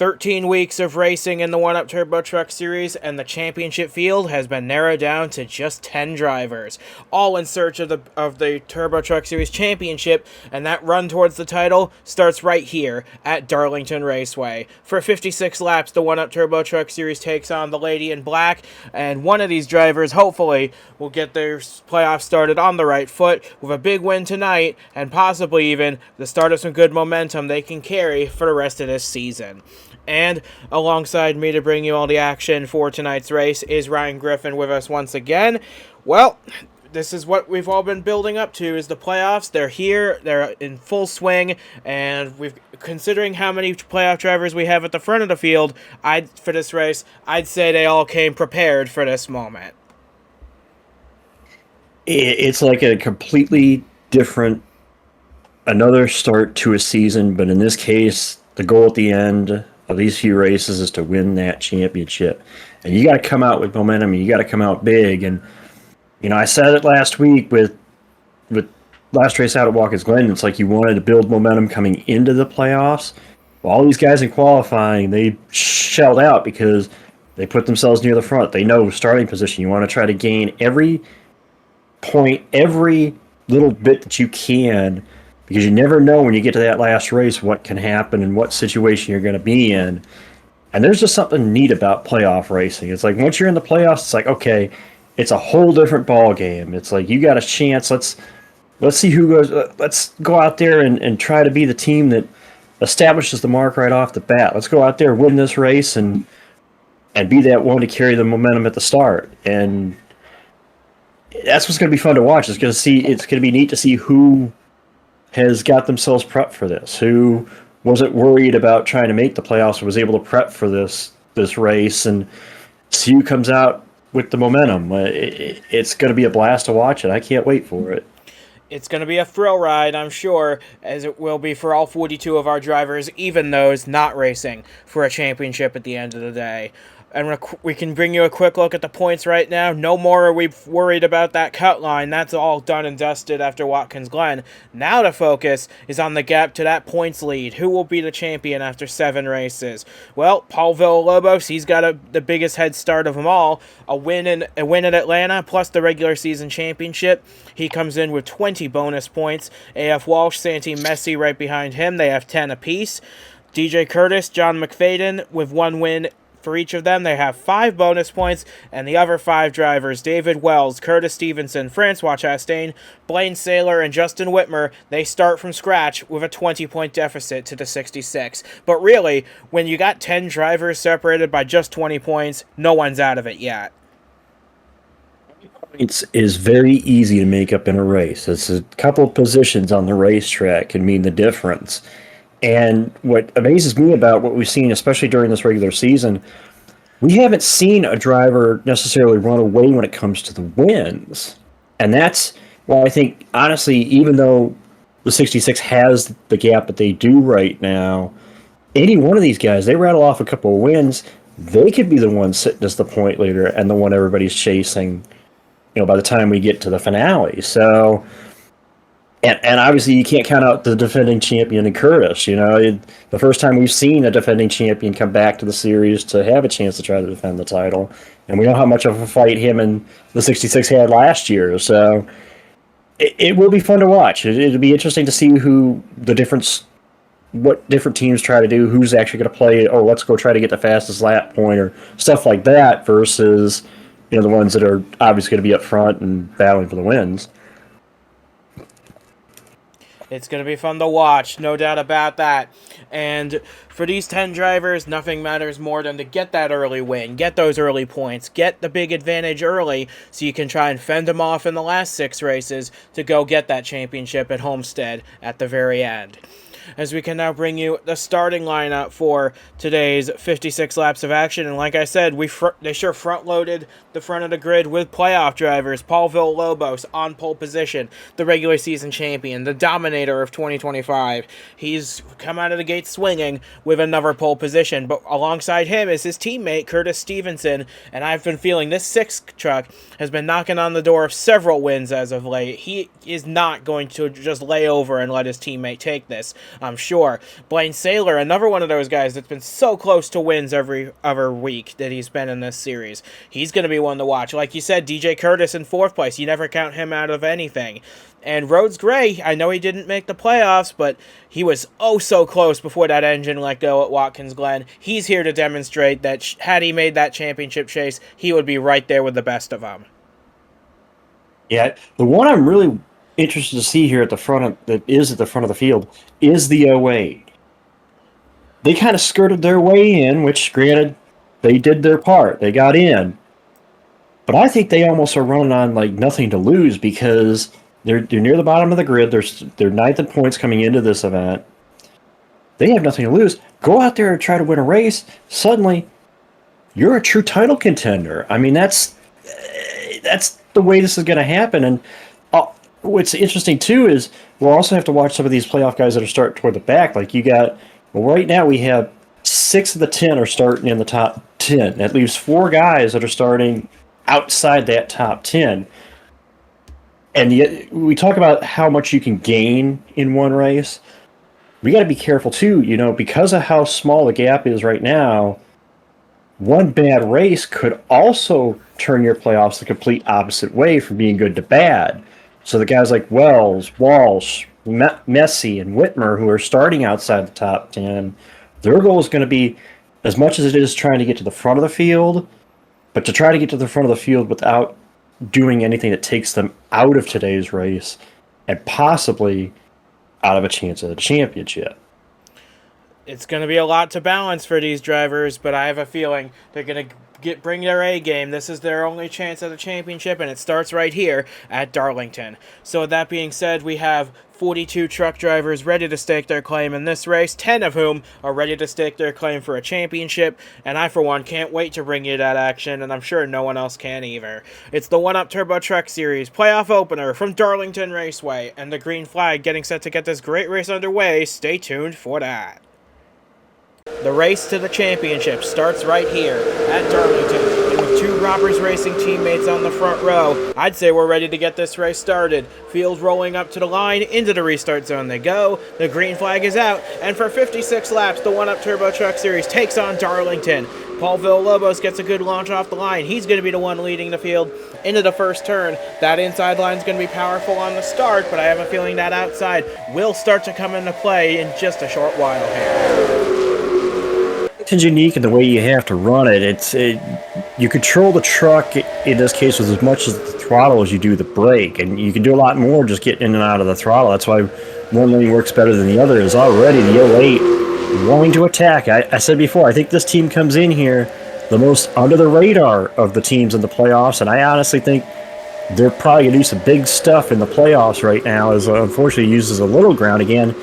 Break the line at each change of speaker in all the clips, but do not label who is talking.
13 weeks of racing in the 1-Up Turbo Truck Series, and the championship field has been narrowed down to just 10 drivers, all in search of the Turbo Truck Series championship, and that run towards the title starts right here at Darlington Raceway. For 56 laps, the 1-Up Turbo Truck Series takes on the Lady in Black, and one of these drivers, hopefully, will get their playoffs started on the right foot with a big win tonight, and possibly even the start of some good momentum they can carry for the rest of this season. And alongside me to bring you all the action for tonight's race is Ryan Griffin with us once again. Well, this is what we've all been building up to, is the playoffs. They're here, they're in full swing, and considering how many playoff drivers we have at the front of the field, for this race, I'd say they all came prepared for this moment.
It's like a completely different, another start to a season, but in this case, the goal at the end of these few races is to win that championship. And you got to come out with momentum, and you got to come out big. And, I said it last week with last race out at Watkins Glen, it's like you wanted to build momentum coming into the playoffs. Well, all these guys in qualifying, they shelled out because they put themselves near the front. They know starting position. You want to try to gain every point, every little bit that you can, because you never know when you get to that last race what can happen and what situation you're going to be in. And there's just something neat about playoff racing. It's like once you're in the playoffs, it's like, okay, it's a whole different ball game. It's like you got a chance. Let's see who goes. Let's go out there and try to be the team that establishes the mark right off the bat. Let's go out there, win this race, and be that one to carry the momentum at the start. And that's what's going to be fun to watch. It's going to be neat to see who has got themselves prepped for this, who wasn't worried about trying to make the playoffs, was able to prep for this race, and see who comes out with the momentum. It's going to be a blast to watch, and I can't wait for it.
It's going to be a thrill ride, I'm sure, as it will be for all 42 of our drivers, even those not racing for a championship at the end of the day. And we can bring you a quick look at the points right now. No more are we worried about that cut line. That's all done and dusted after Watkins Glen. Now the focus is on the gap to that points lead. Who will be the champion after 7 races? Well, Paul Villalobos, he's got the biggest head start of them all. A win in Atlanta plus the regular season championship. He comes in with 20 bonus points. AF Walsh, Santee Messi right behind him. They have 10 apiece. DJ Curtis, John McFadden with 1 win for each of them. They have 5 bonus points, and the other 5 drivers, David Wells, Curtis Stevenson, Francois Chastain, Blaine Saylor, and Justin Whitmer, they start from scratch with a 20-point deficit to the 66. But really, when you got 10 drivers separated by just 20 points, no one's out of it yet.
It is very easy to make up in a race. It's a couple of positions on the racetrack can mean the difference. And what amazes me about what we've seen, especially during this regular season, we haven't seen a driver necessarily run away when it comes to the wins. And that's why I think, honestly, even though the 66 has the gap that they do right now, any one of these guys, they rattle off a couple of wins, they could be the one sitting as the point leader and the one everybody's chasing, by the time we get to the finale. So... And obviously, you can't count out the defending champion in Curtis. The first time we've seen a defending champion come back to the series to have a chance to try to defend the title. And we know how much of a fight him and the 66 had last year. So it will be fun to watch. It'll be interesting to see what different teams try to do, who's actually going to play, let's go try to get the fastest lap point or stuff like that versus, the ones that are obviously going to be up front and battling for the wins.
It's going to be fun to watch, no doubt about that. And for these 10 drivers, nothing matters more than to get that early win, get those early points, get the big advantage early so you can try and fend them off in the last 6 races to go get that championship at Homestead at the very end. As we can now bring you the starting lineup for today's 56 laps of action. And like I said, they sure front-loaded the front of the grid with playoff drivers. Paul Villalobos on pole position, the regular season champion, the dominator of 2025. He's come out of the gate swinging with another pole position. But alongside him is his teammate, Curtis Stevenson. And I've been feeling this 6th truck has been knocking on the door of several wins as of late. He is not going to just lay over and let his teammate take this. I'm sure. Blaine Saylor, another one of those guys that's been so close to wins every other week that he's been in this series. He's going to be one to watch. Like you said, DJ Curtis in 4th place. You never count him out of anything. And Rhodes Gray, I know he didn't make the playoffs, but he was oh so close before that engine let go at Watkins Glen. He's here to demonstrate that had he made that championship chase, he would be right there with the best of them.
Yeah, the one I'm really interested to see here at the front of the field is the 08. They kind of skirted their way in, which granted they did their part. They got in. But I think they almost are running on like nothing to lose because they're near the bottom of the grid. They're 9th in points coming into this event. They have nothing to lose. Go out there and try to win a race. Suddenly, you're a true title contender. I mean, that's the way this is going to happen. And what's interesting too is we'll also have to watch some of these playoff guys that are starting toward the back. Like right now we have 6 of the 10 are starting in the top 10. That leaves 4 guys that are starting outside that top 10. And yet we talk about how much you can gain in one race. We got to be careful too, because of how small the gap is right now. One bad race could also turn your playoffs the complete opposite way from being good to bad. So the guys like Wells, Walsh, Messi, and Whitmer, who are starting outside the top 10, their goal is going to be, as much as it is trying to get to the front of the field, but to try to get to the front of the field without doing anything that takes them out of today's race and possibly out of a chance at a championship.
It's going to be a lot to balance for these drivers, but I have a feeling they're going to bring their A game. This is their only chance at a championship, and it starts right here at Darlington. So with that being said, we have 42 truck drivers ready to stake their claim in this race, 10 of whom are ready to stake their claim for a championship, and I, for one, can't wait to bring you that action, and I'm sure no one else can either. It's the 1UP Turbo Truck Series playoff opener from Darlington Raceway, and the green flag getting set to get this great race underway. Stay tuned for that. The race to the championship starts right here at Darlington, and with 2 Robbers Racing teammates on the front row, I'd say we're ready to get this race started. Field rolling up to the line, into the restart zone they go, the green flag is out, and for 56 laps, the 1UP Turbo Truck Series takes on Darlington. Paul Villalobos gets a good launch off the line. He's going to be the one leading the field into the first turn. That inside line is going to be powerful on the start, but I have a feeling that outside will start to come into play in just a short while here.
It's unique in the way you have to run it. You control the truck in this case with as much as the throttle as you do the brake, and you can do a lot more just getting in and out of the throttle. That's why one lane works better than the other. Is already the 08 wanting to attack. I said before, I think this team comes in here the most under the radar of the teams in the playoffs, and I honestly think they're probably going to do some big stuff in the playoffs right now, as unfortunately uses a little ground again.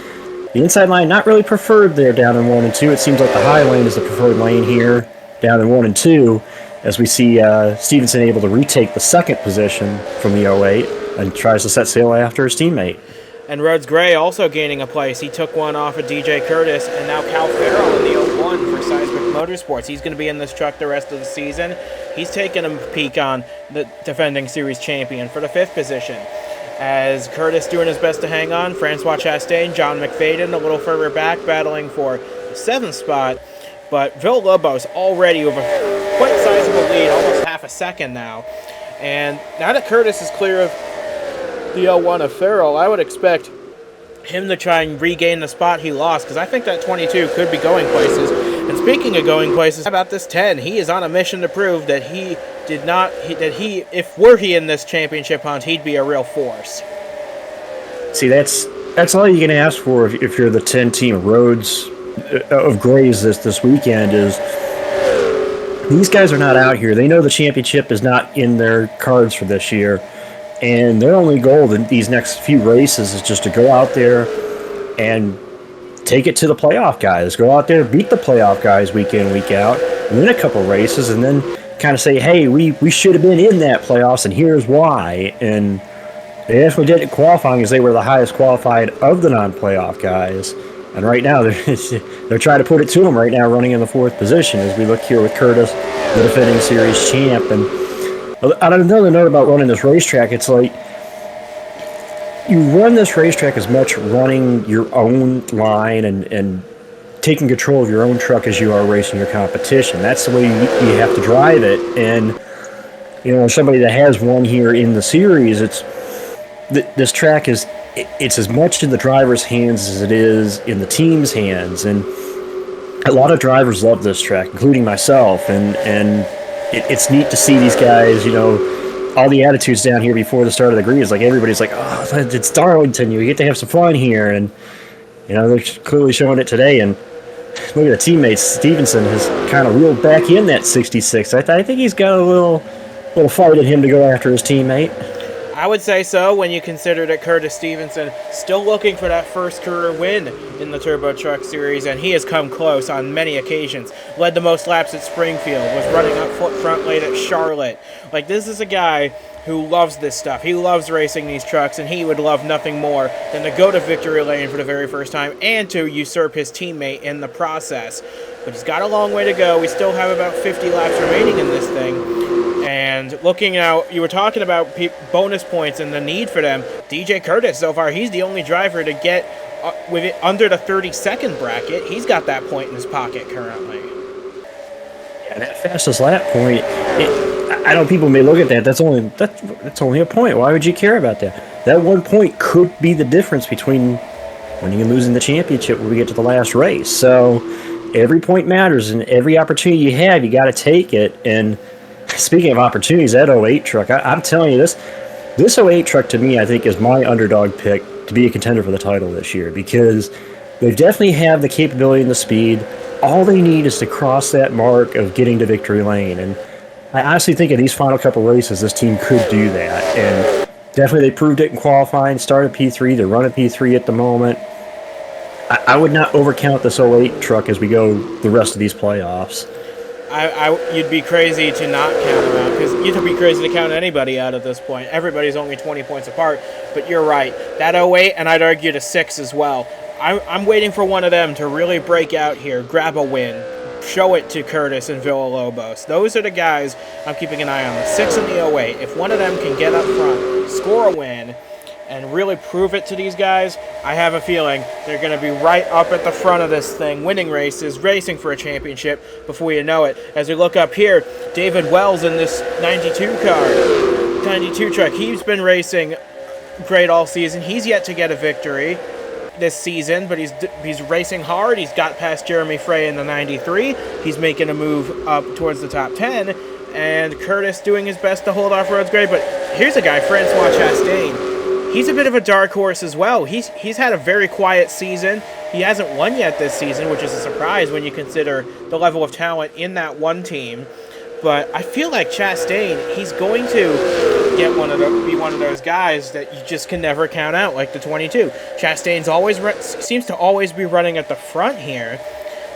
The inside line not really preferred there down in 1 and 2. It seems like the high lane is the preferred lane here down in 1 and 2, as we see Stevenson able to retake the 2nd position from the 08 and tries to set sail after his teammate.
And Rhodes Gray also gaining a place. He took one off of DJ Curtis, and now Cal Farrell in the 01 for Seismic Motorsports. He's going to be in this truck the rest of the season. He's taking a peek on the defending series champion for the 5th position. As Curtis doing his best to hang on, Francois Chastain, John McFadden a little further back battling for the 7th spot, but Villalobos already with a quite sizable lead, almost half a second now. And now that Curtis is clear of the 01 of Farrell, I would expect him to try and regain the spot he lost, because I think that 22 could be going places. And speaking of going places, how about this 10? He is on a mission to prove that if were he in this championship hunt, he'd be a real force.
See, that's all you can ask for if you're the 10 team of Rhodes of Grays this weekend. Is these guys are not out here. They know the championship is not in their cards for this year, and their only goal in these next few races is just to go out there and take it to the playoff guys. Go out there, beat the playoff guys week in, week out, win a couple races, and then kind of say, hey, we should have been in that playoffs, and here's why. And they definitely did it qualifying, as they were the highest qualified of the non-playoff guys. And right now, they're trying to put it to them right now, running in the 4th position, as we look here with Curtis, the defending series champ. And on another note about running this racetrack, it's like you run this racetrack as much running your own line and taking control of your own truck as you are racing your competition. That's the way you have to drive it. And somebody that has won here in the series, this track it's as much in the driver's hands as it is in the team's hands. And a lot of drivers love this track, including myself. And it's neat to see these guys, all the attitudes down here before the start of the green is like everybody's like, oh, it's Darlington, you get to have some fun here. And they're clearly showing it today. And look at the teammates. Stevenson has kind of reeled back in that 66. I think he's got a little fight in him to go after his teammate.
I would say so when you consider that Curtis Stevenson still looking for that first career win in the Turbo Truck Series, and he has come close on many occasions. Led the most laps at Springfield, was running up front late at Charlotte. This is a guy who loves this stuff. He loves racing these trucks, and he would love nothing more than to go to victory lane for the very first time and to usurp his teammate in the process. But he's got a long way to go. We still have about 50 laps remaining in this thing. And looking out, you were talking about bonus points and the need for them. DJ Curtis, so far, he's the only driver to get with it under the 30-second bracket. He's got that point in his pocket currently.
Yeah, that fastest lap point, I know people may look at that. That's only a point. Why would you care about that? That 1 point could be the difference between winning and losing the championship when we get to the last race. So every point matters, and every opportunity you have, you got to take it. And speaking of opportunities, that 08 truck, I'm telling you, this 08 truck to me, I think, is my underdog pick to be a contender for the title this year, because they definitely have the capability and the speed. All they need is to cross that mark of getting to victory lane. And I honestly think in these final couple races, this team could do that. And definitely they proved it in qualifying, started P3, they're running P3 at the moment. I would not overcount this 08 truck as we go the rest of these playoffs.
You'd be crazy to not count them out, because you'd be crazy to count anybody out at this point. Everybody's only 20 points apart, but you're right. That 08, and I'd argue the 6 as well. I'm waiting for one of them to really break out here, grab a win, show it to Curtis and Villalobos. Those are the guys I'm keeping an eye on, the 6 and the 08. If one of them can get up front, score a win, and really prove it to these guys, I have a feeling they're going to be right up at the front of this thing, winning races, racing for a championship before you know it. As we look up here, David Wells in this 92 truck, he's been racing great all season. He's yet to get a victory this season, but he's racing hard. He's got past Jeremy Frey in the 93. He's making a move up towards the top 10, and Curtis doing his best to hold off Roads Gray. But here's a guy, Francois Chastain. He's a bit of a dark horse as well. He's had a very quiet season. He hasn't won yet this season, which is a surprise when you consider the level of talent in that one team. But I feel like Chastain, he's going to be one of those guys that you just can never count out, like the 22. Chastain's seems to always be running at the front here.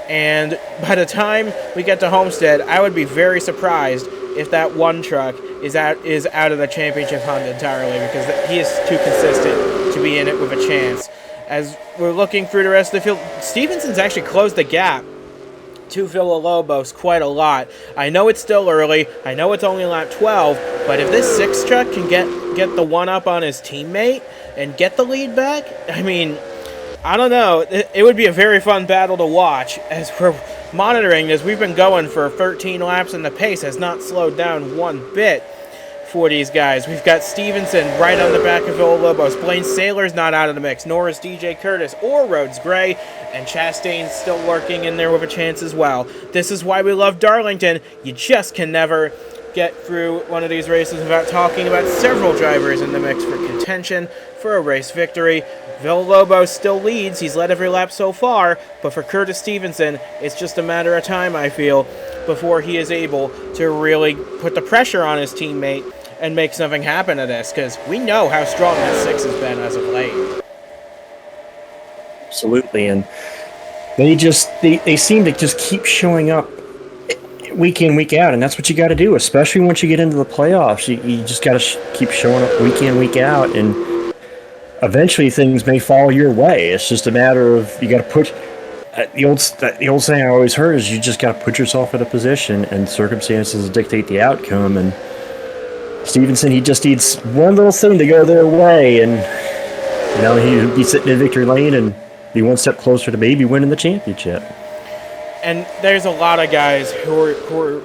And by the time we get to Homestead, I would be very surprised if that one truck is out of the championship hunt entirely, because he is too consistent to be in it with a chance. As we're looking through the rest of the field, Stevenson's actually closed the gap to Villalobos quite a lot. I know it's still early. I know it's only lap 12, but if this 6 truck can get the one up on his teammate and get the lead back, I mean, I don't know. It would be a very fun battle to watch. As we're monitoring this, we've been going for 13 laps, and the pace has not slowed down one bit for these guys. We've got Stevenson right on the back of Villalobos. Blaine Saylor's not out of the mix, nor is DJ Curtis or Rhodes Gray, and Chastain's still lurking in there with a chance as well. This is why we love Darlington. You just can never get through one of these races without talking about several drivers in the mix for contention for a race victory. Villalobos still leads. He's led every lap so far, but for Curtis Stevenson, it's just a matter of time, I feel, before he is able to really put the pressure on his teammate and make something happen to this, because we know how strong that 6 has been as of late.
Absolutely, and they seem to just keep showing up week in, week out, and that's what you got to do, especially once you get into the playoffs. You just got to keep showing up week in, week out, and eventually things may fall your way. It's just a matter of you got to put the old saying I always heard is you just got to put yourself in a position, and circumstances dictate the outcome. And Stevenson, he just needs one little thing to go their way, and He'd be sitting in victory lane and be one step closer to maybe winning the championship.
And there's a lot of guys who are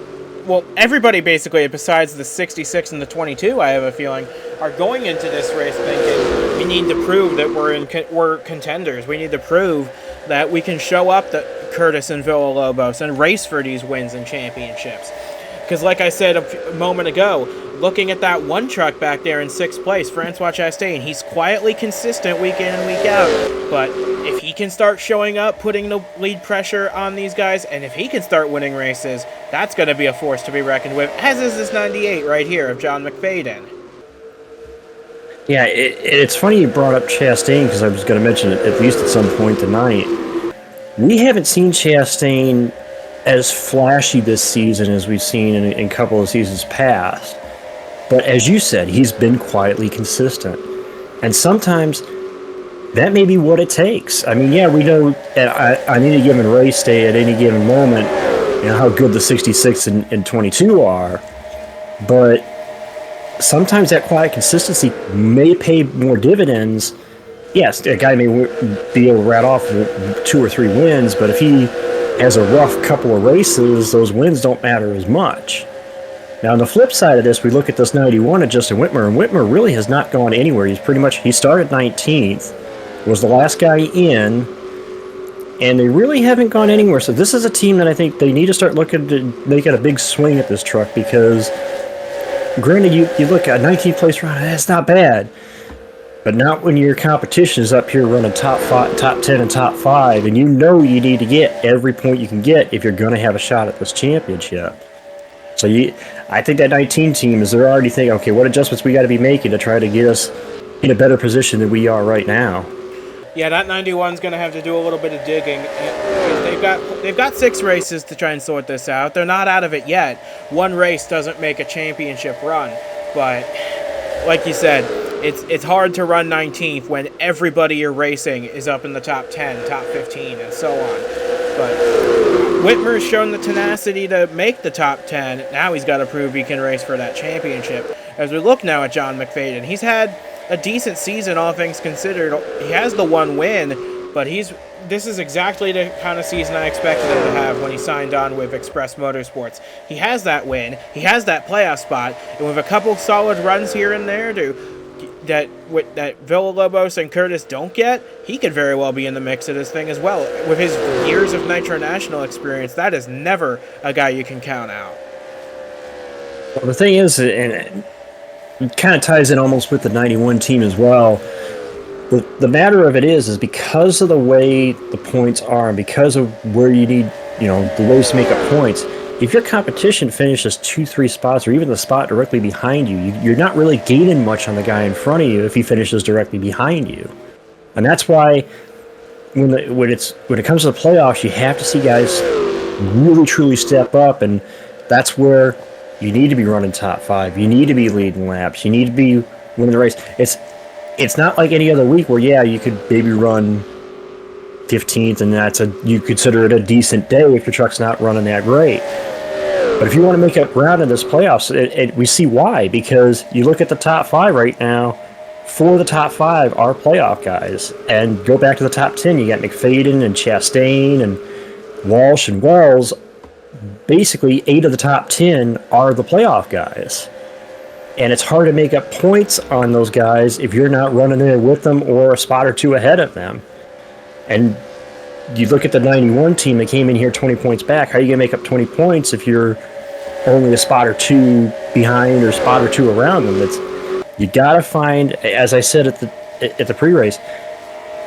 well, everybody basically, besides the 66 and the 22, I have a feeling, are going into this race thinking we need to prove that we're contenders. We need to prove that we can show up the Curtis and Villalobos and race for these wins and championships. Because like I said a moment ago, looking at that one truck back there in 6th place, Francois Chastain, he's quietly consistent week in and week out. But if he can start showing up, putting the lead pressure on these guys, and if he can start winning races, that's going to be a force to be reckoned with, as is this 98 right here of John McFadden.
Yeah, it's funny you brought up Chastain, because I was going to mention it at least at some point tonight. We haven't seen Chastain as flashy this season as we've seen in a couple of seasons past. But as you said, he's been quietly consistent. And sometimes that may be what it takes. I mean, yeah, we know on any given race day at any given moment, how good the 66 and 22 are. But sometimes that quiet consistency may pay more dividends. Yes, a guy may be able to rat off 2 or 3 wins, but if he has a rough couple of races, those wins don't matter as much. Now, on the flip side of this, we look at this 91 of Justin Whitmer, and Whitmer really has not gone anywhere. He started 19th, was the last guy in, and they really haven't gone anywhere. So this is a team that I think they need to start looking to make it a big swing at this truck, because granted, you look at a 19th place run, that's not bad. But not when your competition is up here running top 10 and top 5, and you need to get every point you can get if you're going to have a shot at this championship. So I think that 19 team they're already thinking, okay, what adjustments we got to be making to try to get us in a better position than we are right now.
Yeah, that 91's going to have to do a little bit of digging. They've got 6 races to try and sort this out. They're not out of it yet. One race doesn't make a championship run, but like you said, it's hard to run 19th when everybody you're racing is up in the top 10, top 15, and so on. But Whitmer's shown the tenacity to make the top 10. Now he's got to prove he can race for that championship. As we look now at John McFadden, he's had a decent season, all things considered. He has the 1 win, but this is exactly the kind of season I expected him to have when he signed on with Express Motorsports. He has that win, he has that playoff spot, and with a couple solid runs here and there that Villalobos and Curtis don't get, he could very well be in the mix of this thing as well. With his years of Nitro National experience, that is never a guy you can count out.
Well, the thing is, and it kind of ties in almost with the 91 team as well, the matter of it is because of the way the points are and because of where you need, the ways to make up points, if your competition finishes 2-3 spots or even the spot directly behind you, you're not really gaining much on the guy in front of you if he finishes directly behind you. And that's why when it comes to the playoffs, you have to see guys really truly step up, and that's where you need to be running top 5. You need to be leading laps. You need to be winning the race. It's not like any other week where you could maybe run 15th, and you consider it a decent day if your truck's not running that great. But if you want to make up ground in this playoffs, we see why, because you look at the top 5 right now. 4 of the top 5 are playoff guys, and go back to the top 10. You got McFadden and Chastain and Walsh and Wells. Basically, 8 of the top 10 are the playoff guys. And it's hard to make up points on those guys if you're not running there with them or a spot or 2 ahead of them. And you look at the 91 team that came in here 20 points back. How are you going to make up 20 points if you're only a spot or 2 behind or a spot or 2 around them? You got to find, as I said at the pre-race,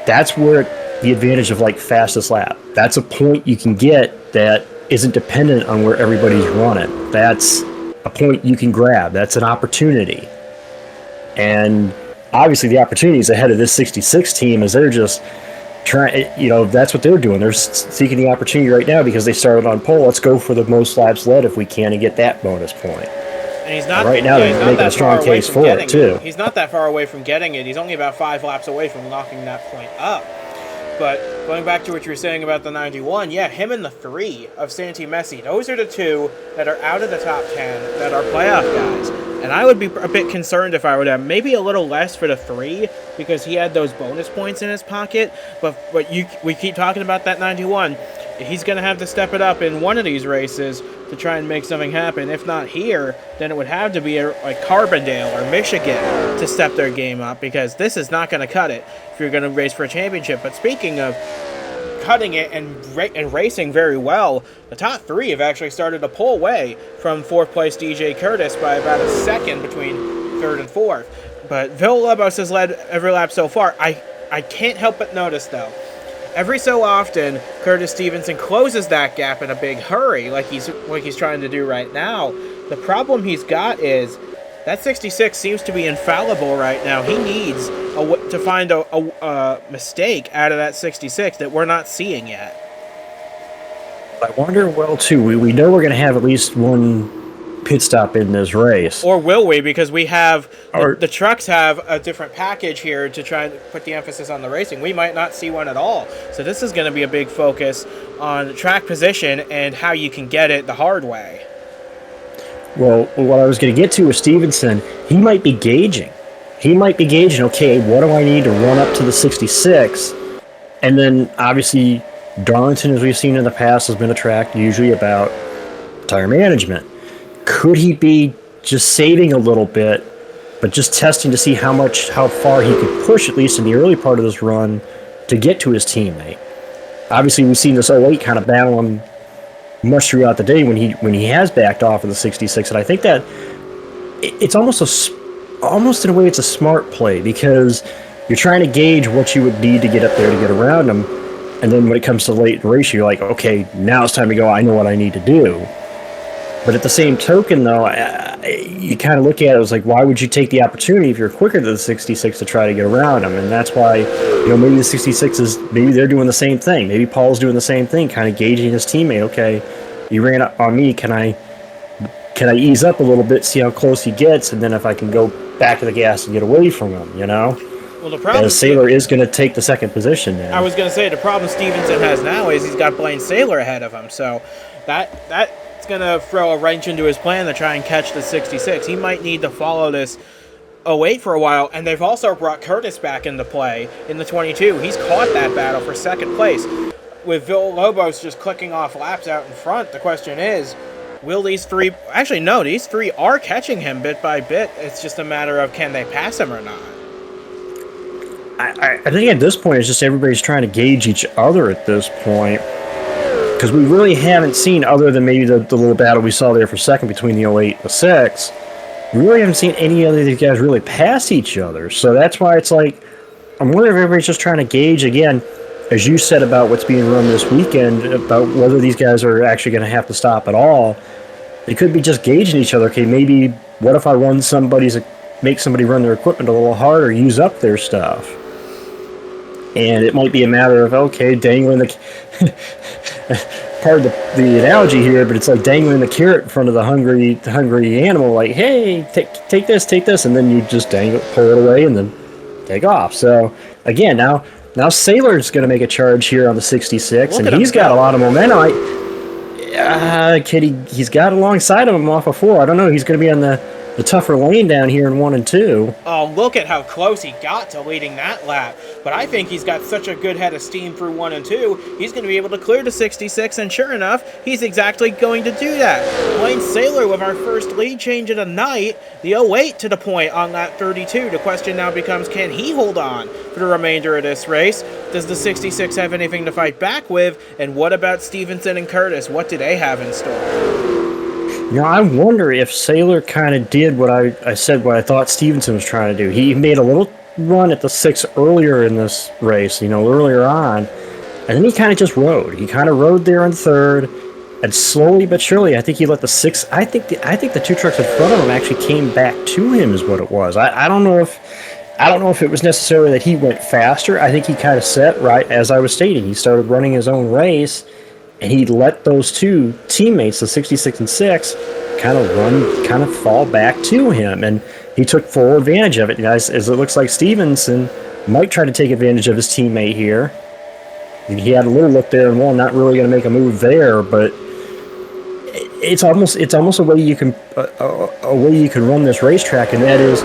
that's where the advantage of fastest lap. That's a point you can get that isn't dependent on where everybody's running. That's a point you can grab. That's an opportunity. And obviously the opportunity is ahead of this 66 team as they're just trying, that's what they're doing. They're seeking the opportunity right now because they started on pole. Let's go for the most laps led if we can and get that bonus point.
And he's not
right now. They're making a strong case for it too.
He's not that far away from getting it. He's only about 5 laps away from locking that point up. But going back to what you were saying about the 91, yeah, him and the 3 of Santi Messi, those are the 2 that are out of the top 10 that are playoff guys. And I would be a bit concerned if I were them. Maybe a little less for the 3 because he had those bonus points in his pocket. But we keep talking about that 91. He's going to have to step it up in one of these races to try and make something happen. If not here, then it would have to be like Carbondale or Michigan to step their game up, because this is not going to cut it if you're going to race for a championship. But speaking of cutting it and racing very well, the top 3 have actually started to pull away from 4th place DJ Curtis by about a second between 3rd and 4th. But Villalobos has led every lap so far. I can't help but notice, though, every so often, Curtis Stevenson closes that gap in a big hurry, like he's trying to do right now. The problem he's got is that 66 seems to be infallible right now. He needs to find a mistake out of that 66 that we're not seeing yet.
I wonder, well, too, we know we're going to have at least one pit stop in this race.
Or will we? Because we have the trucks have a different package here to try and put the emphasis on the racing. We might not see one at all. So this is going to be a big focus on track position and how you can get it the hard way.
Well, what I was going to get to with Stevenson, he might be gauging. Okay, what do I need to run up to the 66? And then, obviously, Darlington, as we've seen in the past, has been a track usually about tire management. Could he be just saving a little bit, but just testing to see how far he could push, at least in the early part of this run, to get to his teammate? Obviously, we've seen this 08 kind of battle him much throughout the day when he has backed off of the 66, and I think that it's almost in a way it's a smart play, because you're trying to gauge what you would need to get up there to get around him, and then when it comes to late in the race, you're like, okay, now it's time to go. I know what I need to do. But at the same token, though, you kind of look at it as like, why would you take the opportunity if you're quicker than the 66 to try to get around them? And that's why, maybe the 66 maybe they're doing the same thing. Maybe Paul's doing the same thing, kind of gauging his teammate. Okay, you ran up on me. Can I ease up a little bit, see how close he gets, and then if I can go back to the gas and get away from him,
Well, the problem
Saylor is going to take the second position now.
I was going to say, the problem Stevenson has now is he's got Blaine Saylor ahead of him, so that's going to throw a wrench into his plan to try and catch the 66. He might need to follow this 08 for a while, and they've also brought Curtis back into play in the 22. He's caught that battle for second place. With Villalobos just clicking off laps out in front, the question is, will these 3... Actually, no, these 3 are catching him bit by bit. It's just a matter of can they pass him or not.
I think at this point, it's just everybody's trying to gauge each other at this point. Because we really haven't seen, other than maybe the little battle we saw there for second between the 08 and the 6, we really haven't seen any other of these guys really pass each other. So that's why it's like, I'm wondering if everybody's just trying to gauge, again, as you said about what's being run this weekend, about whether these guys are actually going to have to stop at all. They could be just gauging each other. Okay, maybe what if I make somebody run their equipment a little harder, use up their stuff? And it might be a matter of, okay, dangling the... Pardon the analogy here, but it's like dangling the carrot in front of the hungry animal, like, hey, take this, and then you just pull it away, and then take off. So, again, now Saylor's going to make a charge here on the 66, and he's got a lot of momentum. He's got alongside of him off of 4. I don't know. He's going to be on the tougher lane down here in 1 and 2.
Oh, look at how close he got to leading that lap. But I think he's got such a good head of steam through 1 and 2, he's going to be able to clear the 66, and sure enough, he's exactly going to do that. Blaine Saylor with our first lead change of the night, the 08 to the point on lap 32. The question now becomes, can he hold on for the remainder of this race? Does the 66 have anything to fight back with? And what about Stevenson and Curtis? What do they have in store?
I wonder if Saylor kind of did what I said, what I thought Stevenson was trying to do. He made a little run at the 6 earlier in this race, earlier on, and then he kind of just rode. He kind of rode there in 3rd, and slowly but surely, I think he let the 6. I think the 2 trucks in front of him actually came back to him, is what it was. I don't know if it was necessarily that he went faster. I think he kind of set right as I was stating. He started running his own race. And he let those 2 teammates, the 66 and 6, kind of fall back to him. And he took full advantage of it. As it looks like Stevenson might try to take advantage of his teammate here. He had a little look there, and well, not really going to make a move there, but it's almost a way you can a way you can run this racetrack, and that is,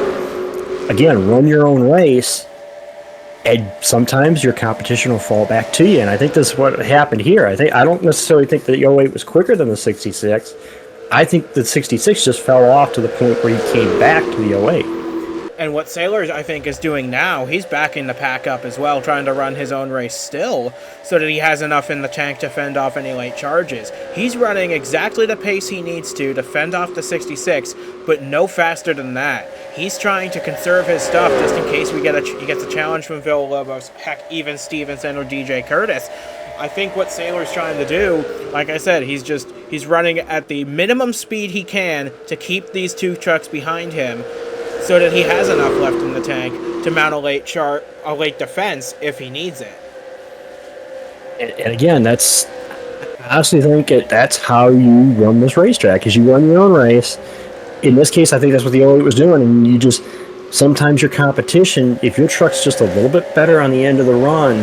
again, run your own race. And sometimes your competition will fall back to you, and I think this is what happened here. I don't necessarily think the 08 was quicker than the 66. I think the 66 just fell off to the point where he came back to the 08.
And what Sailor, I think, is doing now, he's backing the pack up as well, trying to run his own race still, so that he has enough in the tank to fend off any late charges. He's running exactly the pace he needs to fend off the 66, but no faster than that. He's trying to conserve his stuff just in case he gets a challenge from Villalobos, heck, even Stevenson or DJ Curtis. I think what Sailor's trying to do, like I said, he's running at the minimum speed he can to keep these two trucks behind him, so that he has enough left in the tank to mount a late defense if he needs it.
And again, I honestly think that's how you run this racetrack, is you run your own race. In this case, I think that's what the 08 was doing, and sometimes your competition, if your truck's just a little bit better on the end of the run,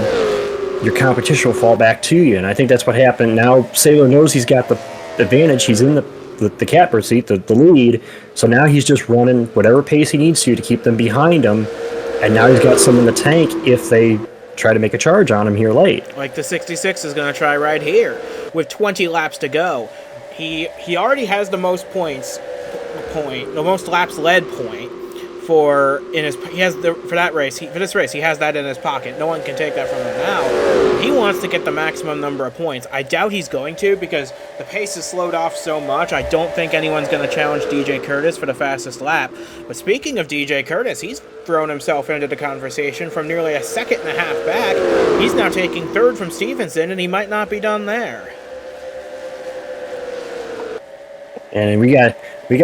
your competition will fall back to you, and I think that's what happened. Now Sailor knows he's got the advantage. He's in the catbird seat, the lead, so now he's just running whatever pace he needs to keep them behind him, and now he's got some in the tank if they try to make a charge on him here late.
Like the 66 is going to try right here with 20 laps to go. He already has the most the most laps led point for this race. He has that in his pocket. No one can take that from him now. He wants to get the maximum number of points. I doubt he's going to, because the pace has slowed off so much. I don't think anyone's going to challenge DJ Curtis for the fastest lap. But speaking of DJ Curtis, he's thrown himself into the conversation from nearly a second and a half back. He's now taking third from Stevenson, and he might not be done there.
And we got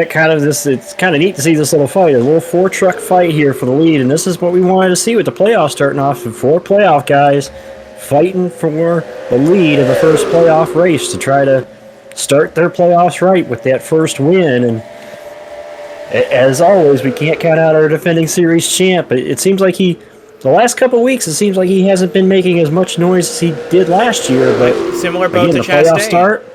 kind of this. It's kind of neat to see this little fight, a little 4-truck fight here for the lead, and this is what we wanted to see with the playoffs starting off. 4 playoff guys fighting for the lead of the first playoff race to try to start their playoffs right with that first win. And as always, we can't count out our defending series champ. But it seems like the last couple of weeks, it seems like he hasn't been making as much noise as he did last year. But
similar boat to Chastain.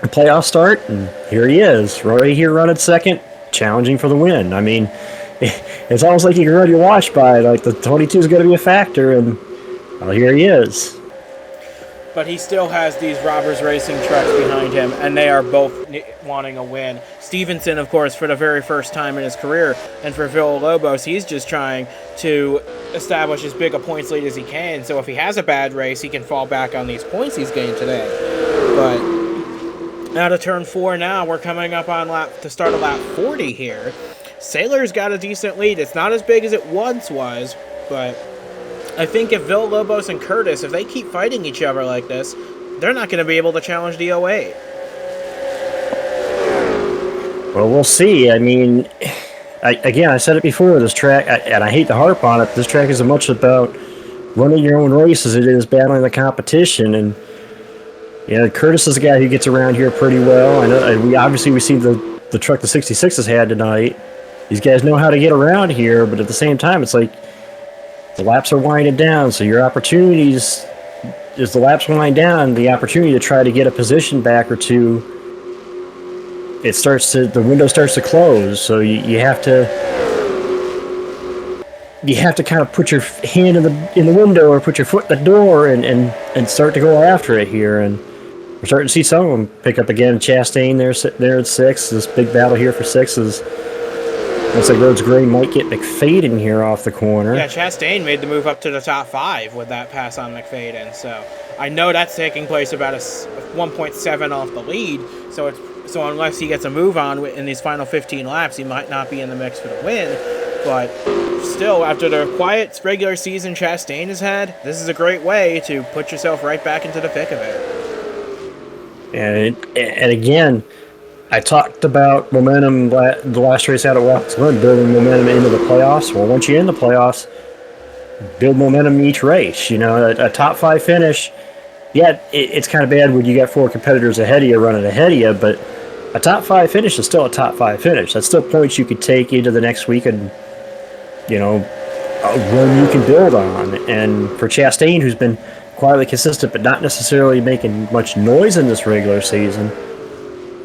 The playoffs start, and here he is, right here running second, challenging for the win. I mean, it's almost like you can run your watch by, like the 22 is going to be a factor, and well, here he is.
But he still has these Robbers Racing trucks behind him, and they are both wanting a win. Stevenson, of course, for the very first time in his career, and for Villalobos, he's just trying to establish as big a points lead as he can, so if he has a bad race, he can fall back on these points he's gained today. But now to turn 4 now, we're coming up on to start a lap 40 here. Sailor's got a decent lead. It's not as big as it once was, but I think if Villalobos and Curtis, if they keep fighting each other like this, they're not going to be able to challenge the 08.
Well, we'll see. I mean, I said it before, this track, and I hate to harp on it, this track is as much about running your own race as it is battling the competition, and yeah, Curtis is a guy who gets around here pretty well. I know we see the truck the 66 had tonight. These guys know how to get around here, but at the same time, it's like the laps are winding down. So your opportunities, as the laps wind down, the opportunity to try to get a position back or two, the window starts to close. So you have to kind of put your hand in the window or put your foot in the door and start to go after it here. And we're starting to see some of them pick up again. Chastain there at 6. This big battle here for 6 looks like Rhodes Gray might get McFadden here off the corner.
Yeah, Chastain made the move up to the top 5 with that pass on McFadden. So I know that's taking place about a 1.7 off the lead. So unless he gets a move on in these final 15 laps, he might not be in the mix for the win. But still, after the quiet regular season Chastain has had, this is a great way to put yourself right back into the thick of it.
And again, I talked about momentum the last race out at Watkins Glen, building momentum into the playoffs. Well, once you're in the playoffs, build momentum each race. You know, a top 5 finish, yeah, it's kind of bad when you got 4 competitors ahead of you running ahead of you, but a top 5 finish is still a top 5 finish. That's still points you could take into the next week and, you know, a run you can build on. And for Chastain, who's been quietly consistent, but not necessarily making much noise in this regular season.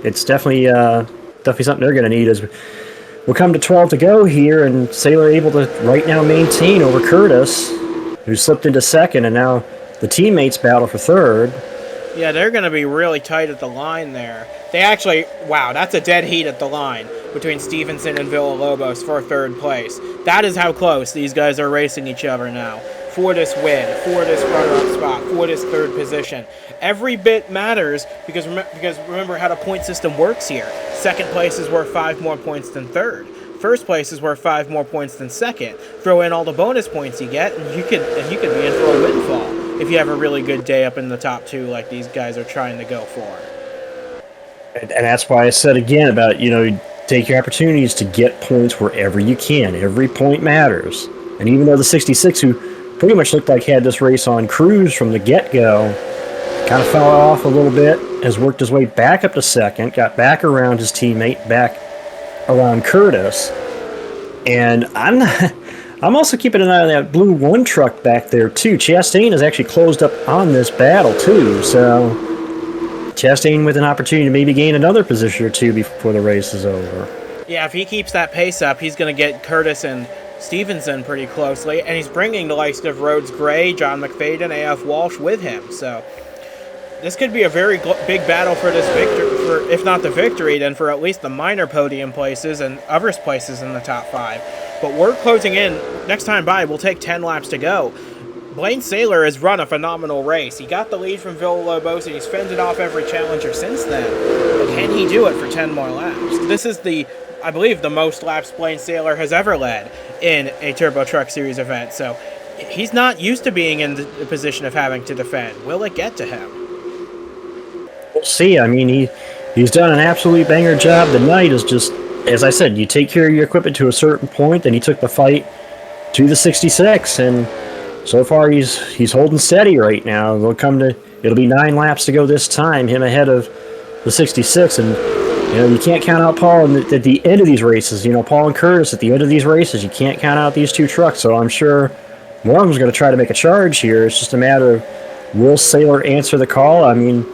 It's definitely something they're going to need as we'll come to 12 to go here, and Sailor able to right now maintain over Curtis, who slipped into second, and now the teammates battle for third.
Yeah, they're going to be really tight at the line there. They actually, wow, that's a dead heat at the line between Stevenson and Villalobos for third place. That is how close these guys are racing each other now. For this win, for this runner-up spot, for this third position. Every bit matters because remember how the point system works here. Second place is worth 5 more points than third. First place is worth 5 more points than second. Throw in all the bonus points you get, and you could be in for a windfall if you have a really good day up in the top 2 like these guys are trying to go for.
And that's why I said again about, take your opportunities to get points wherever you can. Every point matters. And even though the 66, who pretty much looked like had this race on cruise from the get-go, kind of fell off a little bit, has worked his way back up to second, got back around his teammate, back around Curtis. And I'm also keeping an eye on that blue 1 truck back there too. Chastain has actually closed up on this battle too, so Chastain with an opportunity to maybe gain another position or two before the race is over.
Yeah, if he keeps that pace up, he's going to get Curtis and Stevenson pretty closely, and he's bringing the likes of Rhodes Gray, John McFadden, A.F. Walsh with him. So this could be a very big battle for this victory, for if not the victory, then for at least the minor podium places and other places in the top 5. But we're closing in. Next time by, we'll take 10 laps to go. Blaine Saylor has run a phenomenal race. He got the lead from Villalobos, and he's fended off every challenger since then. But can he do it for 10 more laps? This is I believe, the most laps Blaine Saylor has ever led in a Turbo Truck Series event. So he's not used to being in the position of having to defend. Will it get to him?
We'll see. I mean, he's done an absolute banger job tonight. Is just, as I said, you take care of your equipment to a certain point, and he took the fight to the 66, and so far he's holding steady right now. It'll be 9 laps to go this time, him ahead of the 66, and you can't count out Paul at the end of these races. Paul and Curtis at the end of these races, you can't count out these 2 trucks. So I'm sure one of them's going to try to make a charge here. It's just a matter of, will Saylor answer the call? I mean,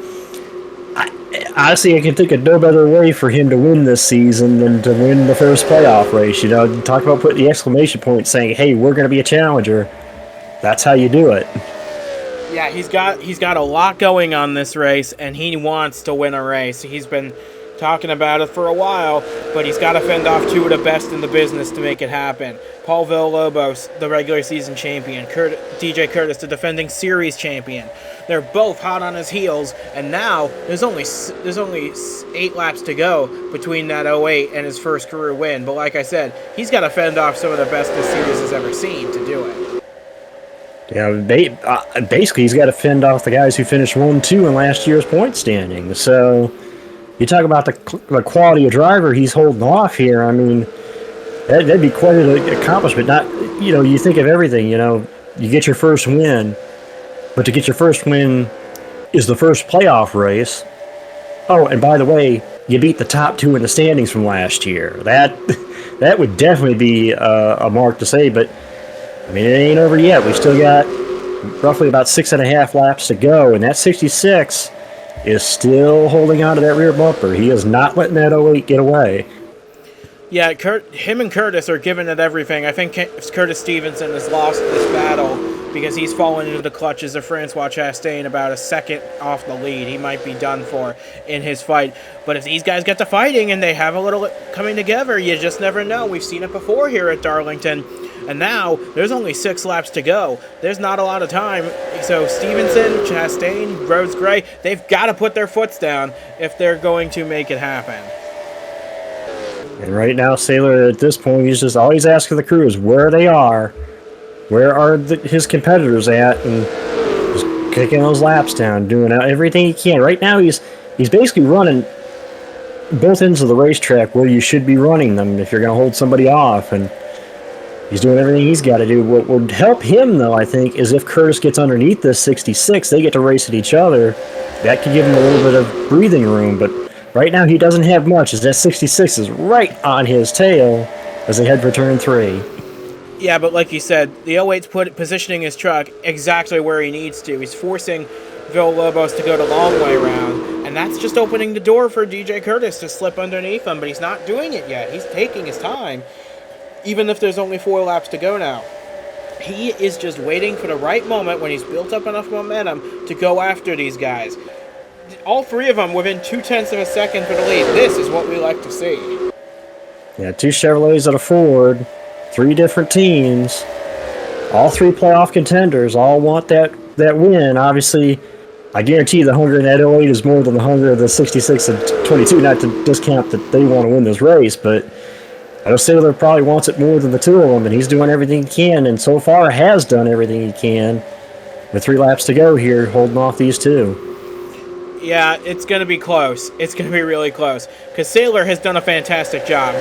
honestly, I can think of no better way for him to win this season than to win the first playoff race. Talk about putting the exclamation point saying, hey, we're going to be a challenger. That's how you do it.
Yeah, he's got a lot going on this race, and he wants to win a race. He's been talking about it for a while, but he's got to fend off 2 of the best in the business to make it happen. Paul Villalobos, the regular season champion, DJ Curtis, the defending series champion. They're both hot on his heels, and now there's only 8 laps to go between that 08 and his first career win. But like I said, he's got to fend off some of the best this series has ever seen to do it.
Yeah, basically he's got to fend off the guys who finished 1-2 in last year's point standing. So you talk about the quality of driver he's holding off here. I mean, that'd be quite an accomplishment. Not, you think of everything. You get your first win, but to get your first win is the first playoff race. Oh, and by the way, you beat the top 2 in the standings from last year. That would definitely be a mark to say. But I mean, it ain't over yet. We've still got roughly about 6.5 laps to go, and that 66 is still holding on to that rear bumper. He is not letting that 08 get away.
Yeah, him and Curtis are giving it everything. I think Curtis Stevenson has lost this battle because he's fallen into the clutches of Francois Chastain about a second off the lead. He might be done for in his fight. But if these guys get to fighting and they have a little coming together, you just never know. We've seen it before here at Darlington. And now, there's only 6 laps to go. There's not a lot of time. So Stevenson, Chastain, Rhodes Gray, they've got to put their foots down if they're going to make it happen.
And right now, Saylor, at this point, he's just always asking the crews where they are. Where are his competitors at? And just kicking those laps down, doing everything he can. Right now, he's basically running both ends of the racetrack where you should be running them if you're going to hold somebody off. And he's doing everything he's got to do. What would help him, though, I think, is if Curtis gets underneath this 66, they get to race at each other. That could give him a little bit of breathing room. But right now, he doesn't have much, as that 66 is right on his tail as they head for turn 3.
Yeah, but like you said, the 08's positioning his truck exactly where he needs to. He's forcing Villalobos to go the long way around, and that's just opening the door for DJ Curtis to slip underneath him, but he's not doing it yet. He's taking his time, even if there's only 4 laps to go now. He is just waiting for the right moment when he's built up enough momentum to go after these guys. All 3 of them within 0.2 of a second for the lead. This is what we like to see.
Yeah, 2 Chevrolets and a Ford, 3 different teams, all 3 playoff contenders, all want that win. Obviously, I guarantee the hunger in that 08 is more than the hunger of the 66 and 22, not to discount that they want to win this race, but I know Saylor probably wants it more than the 2 of them, and he's doing everything he can, and so far has done everything he can. With 3 laps to go here, holding off these 2.
Yeah, it's going to be close. It's going to be really close. Because Saylor has done a fantastic job.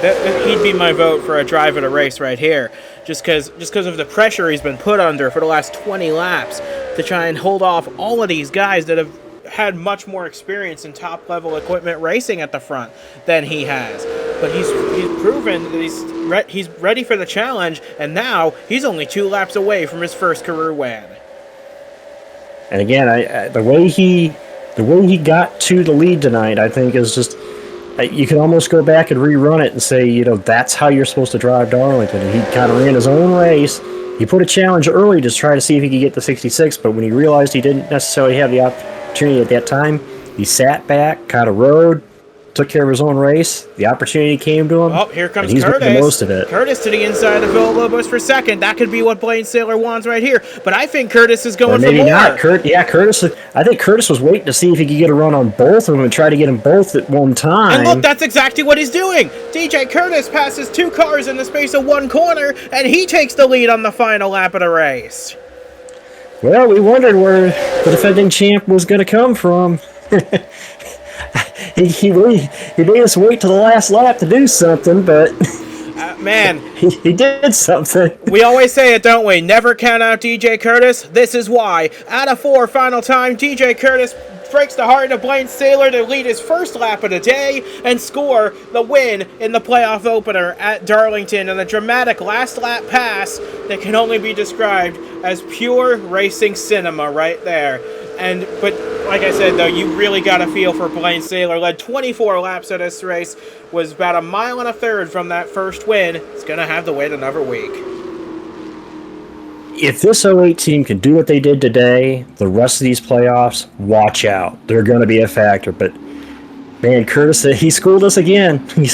He'd be my vote for a drive of the race right here. Just because of the pressure he's been put under for the last 20 laps to try and hold off all of these guys that have had much more experience in top-level equipment racing at the front than he has. But he's proven that he's ready for the challenge, and now he's only 2 laps away from his first career win.
And again, the way he got to the lead tonight, I think, is just, you can almost go back and rerun it and say, that's how you're supposed to drive Darlington. And he kind of ran his own race. He put a challenge early to try to see if he could get the 66, but when he realized he didn't necessarily have the opportunity at that time, he sat back, kind of rode, took care of his own race. The opportunity came to him.
Oh, here comes
Curtis.
Making
the most of it.
Curtis to the inside of Villalobos for second. That could be what Blaine Saylor wants right here. But I think Curtis is going for more.
Maybe not. Curtis. I think Curtis was waiting to see if he could get a run on both of them and try to get them both at one time.
And look, that's exactly what he's doing. DJ Curtis passes 2 cars in the space of 1 corner, and he takes the lead on the final lap of the race.
Well, we wondered where the defending champ was going to come from. He made us wait till the last lap to do something, but
man,
he did something.
We always say it, don't we? Never count out DJ Curtis. This is why. Out of 4, final time, DJ Curtis breaks the heart of Blaine Saylor to lead his first lap of the day and score the win in the playoff opener at Darlington in a dramatic last lap pass that can only be described as pure racing cinema right there. But like I said, though, you really got a feel for Blaine Saylor. Led 24 laps of this race, was about 1.3 miles from that first win. It's going to have to wait another week.
If this 08 team can do what they did today, the rest of these playoffs, watch out. They're going to be a factor. But, man, Curtis, he schooled us again. We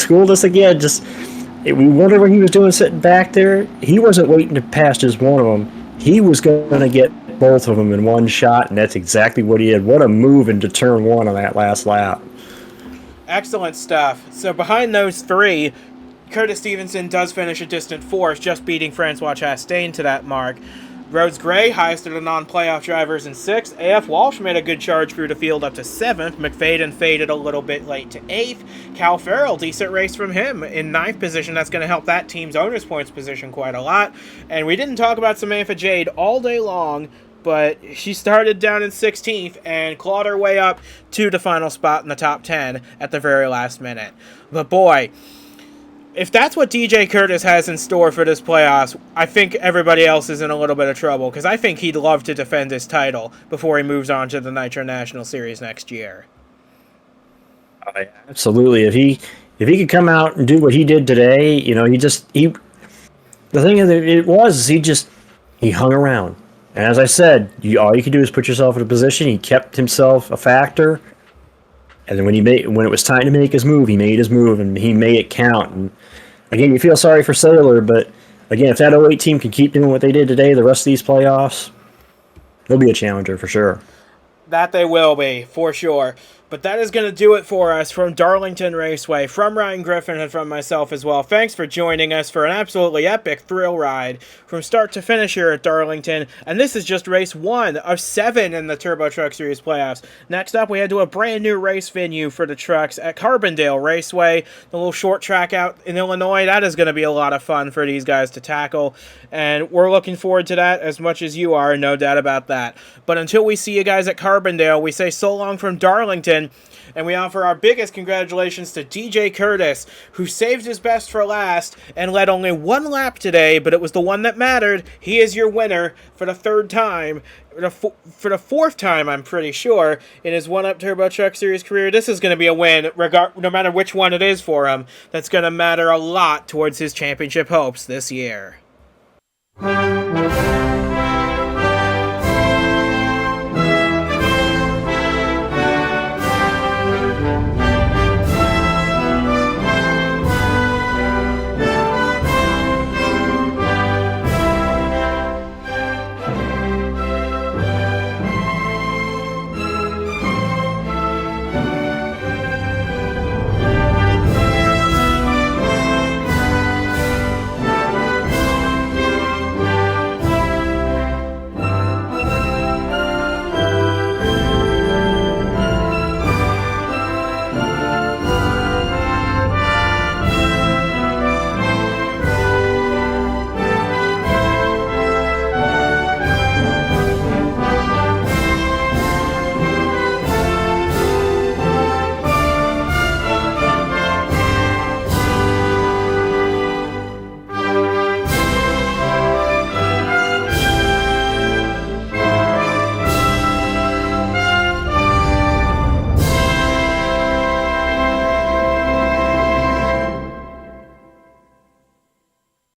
wondered what he was doing sitting back there. He wasn't waiting to pass just one of them. He was going to get both of them in one shot, and that's exactly what he did. What a move into turn 1 on that last lap.
Excellent stuff. So behind those 3, Curtis Stevenson does finish a distant 4th, just beating Francois Chastain to that mark. Rhodes Gray, highest of the non-playoff drivers in 6th. A.F. Walsh made a good charge through the field up to 7th. McFadden faded a little bit late to 8th. Cal Farrell, decent race from him in 9th position. That's going to help that team's owner's points position quite a lot. And we didn't talk about Samantha Jade all day long, but she started down in 16th and clawed her way up to the final spot in the top 10 at the very last minute. But boy, if that's what DJ Curtis has in store for this playoffs, I think everybody else is in a little bit of trouble, because I think he'd love to defend his title before he moves on to the Nitro National Series next year.
Absolutely. If he could come out and do what he did today, the thing is, he hung around. And as I said, all you can do is put yourself in a position. He kept himself a factor. And then when it was time to make his move, he made his move, and he made it count. And again, you feel sorry for Saylor, but again, if that 08 team can keep doing what they did today, the rest of these playoffs, they'll be a challenger for sure.
That they will be, for sure. But that is going to do it for us from Darlington Raceway, from Ryan Griffin and from myself as well. Thanks for joining us for an absolutely epic thrill ride from start to finish here at Darlington. And this is just race 1 of 7 in the Turbo Truck Series playoffs. Next up, we head to a brand new race venue for the trucks at Carbondale Raceway, the little short track out in Illinois. That is going to be a lot of fun for these guys to tackle. And we're looking forward to that as much as you are, no doubt about that. But until we see you guys at Carbondale, we say so long from Darlington. season. And we offer our biggest congratulations to DJ Curtis, who saved his best for last and led only one lap today, but it was the one that mattered. He is your winner for the third time. For the fourth time, I'm pretty sure, in his one-up Turbo Truck Series career. This is going to be a win, no matter which one it is for him. That's going to matter a lot towards his championship hopes this year.